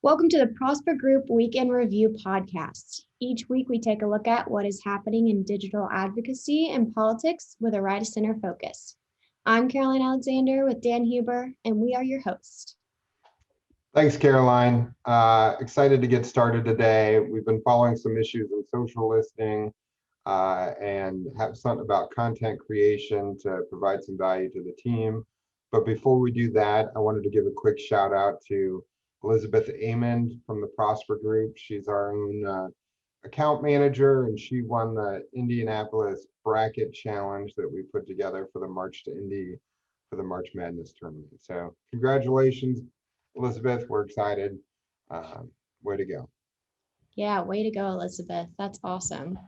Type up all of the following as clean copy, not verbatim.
Welcome to the Prosper Group Weekend Review podcast. Each week, we take a look at what is happening in digital advocacy and politics with a right of center focus. I'm Caroline Alexander with Dan Huber, and we are your host. Thanks, Caroline. Excited to get started today. We've been following some issues in social listening and have something about content creation to provide some value to the team. But before we do that, I wanted to give a quick shout out to Elizabeth Aymond from the Prosper Group. She's our own account manager, and she won the Indianapolis Bracket Challenge that we put together for the March to Indy for the March Madness tournament. So congratulations, Elizabeth. We're excited. Way to go. Yeah, way to go, Elizabeth. That's awesome.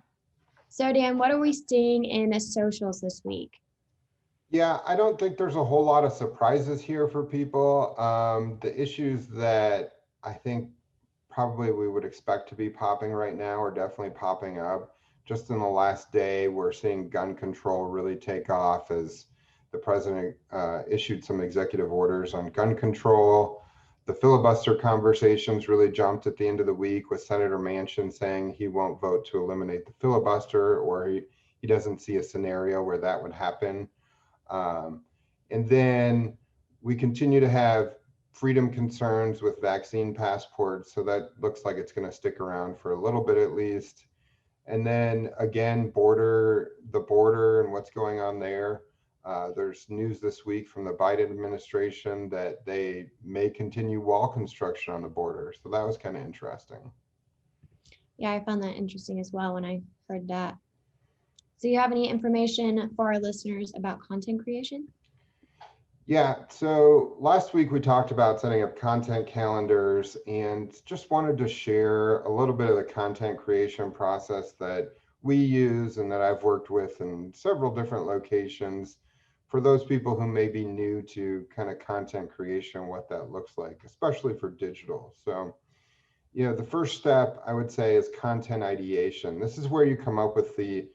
So, Dan, what are we seeing in the socials this week? Yeah, I don't think there's a whole lot of surprises here for people. The issues that I think probably we would expect to be popping right now are definitely popping up. Just in the last day, we're seeing gun control really take off as the president issued some executive orders on gun control. The filibuster conversations really jumped at the end of the week with Senator Manchin saying he won't vote to eliminate the filibuster, or he doesn't see a scenario where that would happen. And then we continue to have freedom concerns with vaccine passports. So that looks like it's going to stick around for a little bit at least. And then again, the border and what's going on there. There's news this week from the Biden administration that they may continue wall construction on the border. So that was kind of interesting. Yeah, I found that interesting as well when I heard that. So you have any information for our listeners about content creation? Yeah, so last week we talked about setting up content calendars and just wanted to share a little bit of the content creation process that we use and that I've worked with in several different locations for those people who may be new to kind of content creation, what that looks like, especially for digital. So, the first step I would say is content ideation. This is where you come up with the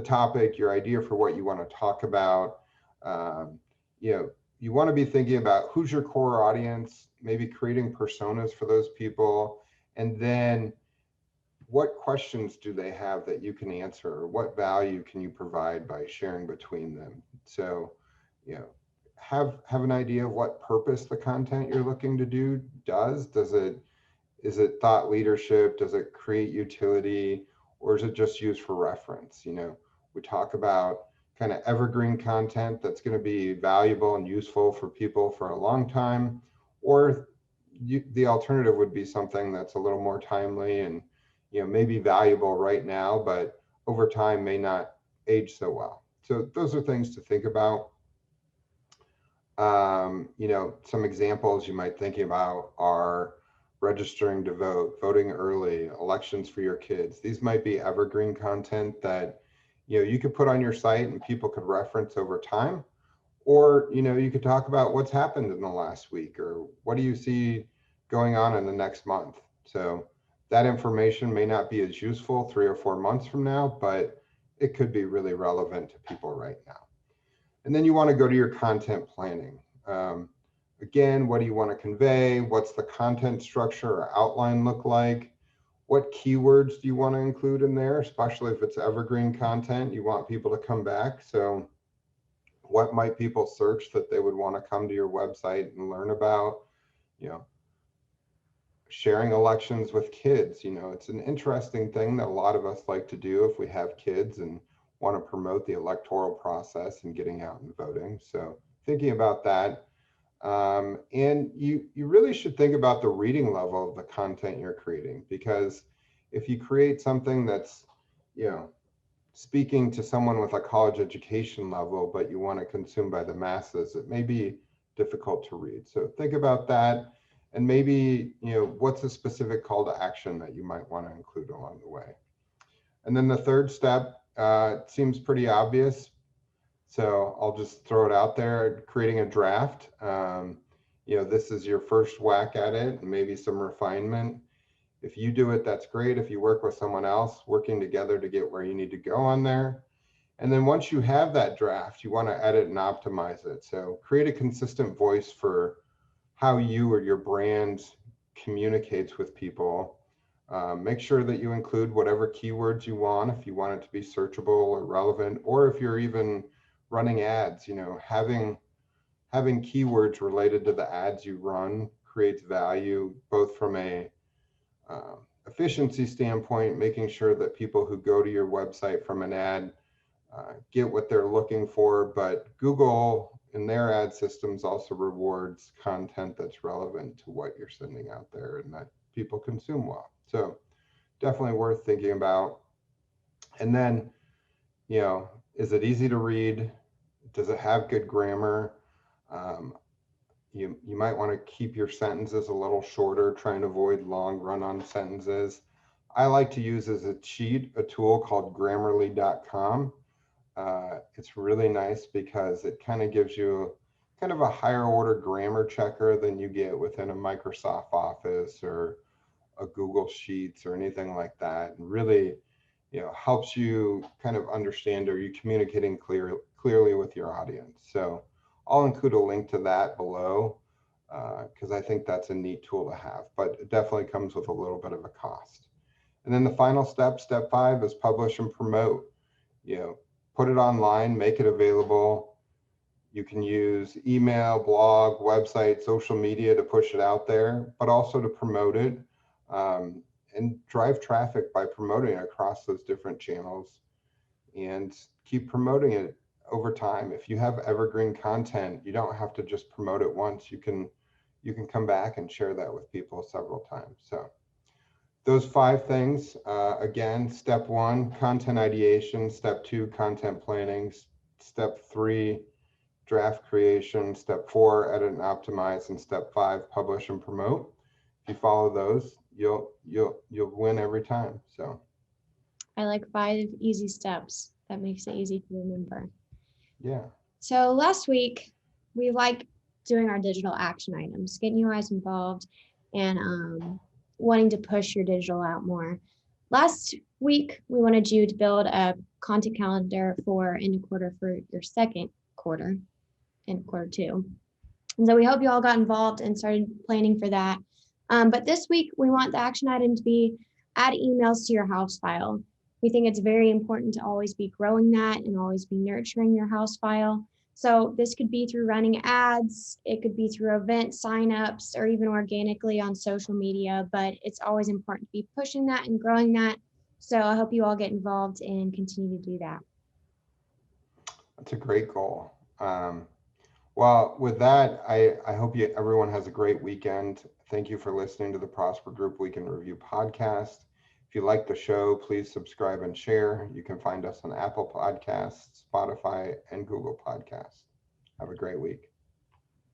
topic, your idea for what you want to talk about. You want to be thinking about who's your core audience, maybe creating personas for those people, and then what questions do they have that you can answer? What value can you provide by sharing between them? So, have an idea of what purpose the content you're looking to do does. Is it thought leadership? Does it create utility? Or is it just used for reference? We talk about kind of evergreen content that's going to be valuable and useful for people for a long time, or the alternative would be something that's a little more timely and maybe valuable right now, but over time may not age so well. So those are things to think about. Some examples you might think about are registering to vote, voting early, elections for your kids. These might be evergreen content that you could put on your site and people could reference over time. Or you could talk about what's happened in the last week, or what do you see going on in the next month. So that information may not be as useful 3 or 4 months from now, but it could be really relevant to people right now. And then you want to go to your content planning. Again, what do you want to convey? What's the content structure or outline look like? What keywords do you want to include in there, especially if it's evergreen content? You want people to come back. So what might people search that they would want to come to your website and learn about? Sharing elections with kids. It's an interesting thing that a lot of us like to do if we have kids and want to promote the electoral process and getting out and voting. So thinking about that. And you really should think about the reading level of the content you're creating, because if you create something that's, speaking to someone with a college education level, but you want to consume by the masses, it may be difficult to read. So think about that. And maybe, what's a specific call to action that you might want to include along the way. And then the third step seems pretty obvious. So I'll just throw it out there, creating a draft. This is your first whack at it, and maybe some refinement. If you do it, that's great. If you work with someone else, working together to get where you need to go on there. And then once you have that draft, you want to edit and optimize it. So create a consistent voice for how you or your brand communicates with people. Make sure that you include whatever keywords you want, if you want it to be searchable or relevant, or if you're even running ads, having keywords related to the ads you run creates value, both from a efficiency standpoint, making sure that people who go to your website from an ad get what they're looking for, but Google in their ad systems also rewards content that's relevant to what you're sending out there and that people consume well. So definitely worth thinking about. And then, is it easy to read? Does it have good grammar? Um, you might want to keep your sentences a little shorter, try and avoid long run-on sentences. I like to use as a cheat a tool called grammarly.com. It's really nice because it kind of gives you kind of a higher order grammar checker than you get within a Microsoft Office or a Google Sheets or anything like that, and really, helps you kind of understand, are you communicating clearly with your audience. So I'll include a link to that below because I think that's a neat tool to have, but it definitely comes with a little bit of a cost. And then the final step, step 5, is publish and promote. Put it online, make it available. You can use email, blog, website, social media to push it out there, but also to promote it and drive traffic by promoting it across those different channels, and keep promoting it over time. If you have evergreen content, you don't have to just promote it once. You can come back and share that with people several times. So those 5 things, again, step 1, content ideation, step 2, content planning, step 3, draft creation, step 4, edit and optimize, and step 5, publish and promote. If you follow those, you'll win every time. So I like 5 easy steps. That makes it easy to remember. yeah. So last week, we like doing our digital action items, getting you guys involved and wanting to push your digital out more. Last week, we wanted you to build a content calendar for end of quarter for your second quarter, in quarter 2. And so we hope you all got involved and started planning for that. But this week, we want the action item to be add emails to your house file. We think it's very important to always be growing that and always be nurturing your house file. So this could be through running ads, it could be through event signups, or even organically on social media, but it's always important to be pushing that and growing that. So I hope you all get involved and continue to do that. That's a great goal. Well, with that, I hope everyone has a great weekend. Thank you for listening to the Prosper Group Weekend Review podcast. If you like the show, please subscribe and share. You can find us on Apple Podcasts, Spotify, and Google Podcasts. Have a great week.